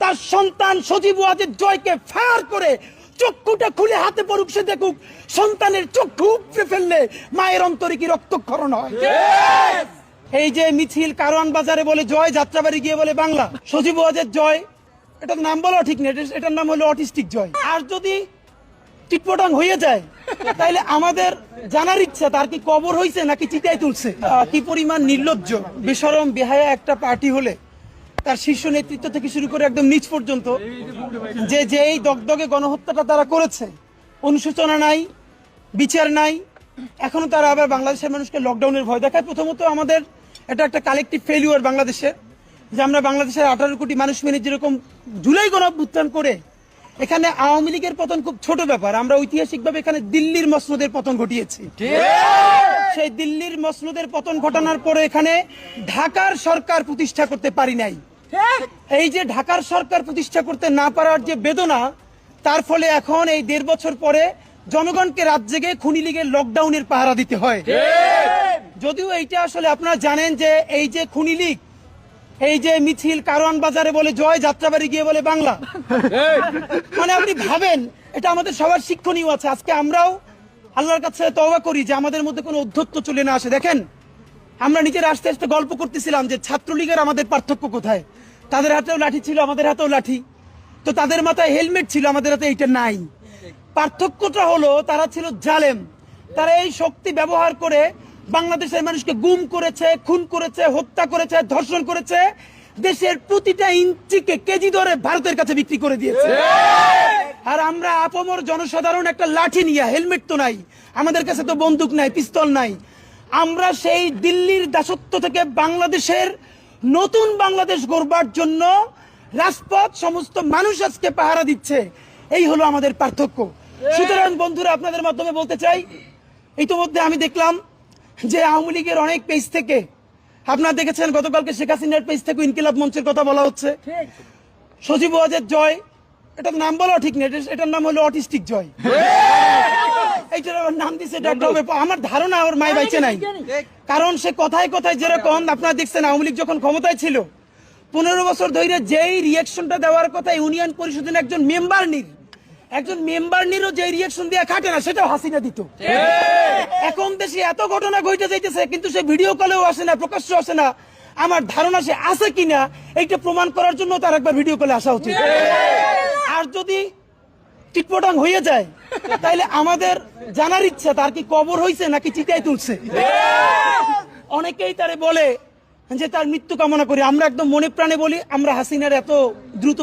তার সন্তান সজীব ওয়াজেদ জয়কে ফায়ার করে চক্ষুটা খুলে হাতে পড়ুক, সে দেখুক সন্তানের চক্ষু উপড়ে ফেললে মায়ের অন্তরে কি রক্তক্ষরণ হয়। এই যে মিছিল কারওয়ান বাজারে বলে জয়, যাত্রাবাড়ি গিয়ে বলে বাংলা। সজীব ওয়াজেদ জয়, এটার নাম বলা ঠিক নেই, এটার নাম হলো অটিস্টিক জয়। আর যদি টিটপটাং হয়ে যায় তাহলে আমাদের জানার ইচ্ছা তার কি কবর হয়েছে নাকি চিতায় তুলছে। কি পরিমাণ নির্লজ্জ বেশরম বেহায়া একটা পার্টি হলে তার শীর্ষ নেতৃত্ব থেকে শুরু করে একদম নিচ পর্যন্ত যেই দগদগে গণহত্যাটা তারা করেছে, অনুশোচনা নাই, বিচার নাই, এখনো তারা আবার বাংলাদেশের মানুষকে লকডাউনের ভয় দেখায়। প্রথমত আমাদের এটা একটা কালেকটিভ ফেলিওর বাংলাদেশে, যে আমরা বাংলাদেশের 18 কোটি মানুষ মিলে যেরকম জুলাই গণঅভ্যুত্থান করে এখানে আওয়ামী লীগের পতন খুব ছোট ব্যাপার, আমরা ঐতিহাসিকভাবে এখানে দিল্লির মসনদের পতন ঘটিয়েছি। সেই দিল্লির মসনদের পতন ঘটানোর পরে এখানে ঢাকার সরকার প্রতিষ্ঠা করতে পারি নাই। এই যে ঢাকার সরকার প্রতিষ্ঠা করতে না পারার যে বেদনা, তার ফলে এখন এই 1.5 বছর পরে জনগণকে রাত জেগে খুনি লীগের লকডাউনের পাহারা দিতে হয়। যদিও এইটা আসলে আপনারা জানেন যে এই যে খুনি লীগ, এই যে মিছিল কারওয়ান বাজারে বলে জয়, যাত্রাবাড়ি গিয়ে বলে বাংলা, মানে আপনি ভাবেন এটা আমাদের সবার শিক্ষণীয় আছে। আজকে আমরাও আল্লাহর কাছে তওবা করি যে আমাদের মধ্যে কোনো অধ্যত্ব চলে না আসে। দেখেন, আমরা নিজের আস্তে আস্তে গল্প করতেছিলাম যে ছাত্রলীগের আমাদের পার্থক্য কোথায়। তাদের হাতেও লাঠি ছিল, আমাদের হাতেও লাঠি, তো তাদের মাথায় হেলমেট ছিল, আমাদের হাতে এইটা নাই। পার্থক্যটা হলো তারা ছিল জালেম, তারা এই শক্তি ব্যবহার করে বাংলাদেশের মানুষকে গুম করেছে, খুন করেছে, হত্যা করেছে, ধর্ষণ করেছে, দেশের প্রতিটা ইঞ্চিকে কেজি ধরে ভারতের কাছে বিক্রি করে দিয়েছে। আর আমরা আপামর জনসাধারণ একটা লাঠি নিয়ে, হেলমেট তো নাই, আমাদের কাছে তো বন্দুক নাই, পিস্তল নাই, আমরা সেই দিল্লির দাসত্ব থেকে বাংলাদেশের নতুন বাংলাদেশ গড়বার জন্য রাজপথ সমস্ত মানুষ আজকে পাহারা দিচ্ছে। এই হলো আমাদের পার্থক্য। সুতরাং বন্ধুরা, আপনাদের মাধ্যমে বলতে চাই, ইতিমধ্যে আমি দেখলাম যে আওয়ামী লীগের অনেক পেজ থেকে, আপনারা দেখেছেন গতকালকে শেখ হাসিনার পেজ থেকে ইনকিলাব মঞ্চের কথা বলা হচ্ছে। সজীব ওয়াজেদ জয়, এটার নাম বলা ঠিক নেই, এটার নাম হলো অটিস্টিক জয়। এইটার আবার নাম দিচ্ছে ডক্টর। আমার ধারণা ওর মায় বাইচে নাই, কারণ সে কথায় কথায় যেরকম আপনারা দেখছেন আওয়ামী লীগ যখন ক্ষমতায় ছিল 15 বছর ধরে যেই রিয়েকশনটা দেওয়ার কথা ইউনিয়ন পরিষদের একজন মেম্বার নিরও যে রিয়েকশন দিয়ে খাটে না, সেটাও হাসিনা দিত। এখন দেশে এত ঘটনা ঘটে যাইতেছে কিন্তু সে ভিডিও কলেও আসে না, প্রকাশ্য আসে না। আমার ধারণা সে আছে কিনা এইটা প্রমাণ করার জন্য তার একবার ভিডিও কলে আসা উচিত। আর যদি টিটপটাং হয়ে যায় তাহলে আমাদের জানার ইচ্ছা তার কি কবর হয়েছে নাকি চিতায় তুলছে। অনেকেই তারে বলে যে তার মৃত্যু কামনা করি, আমরা একদম মনে প্রাণে বলি আমরা হাসিনার এত দ্রুত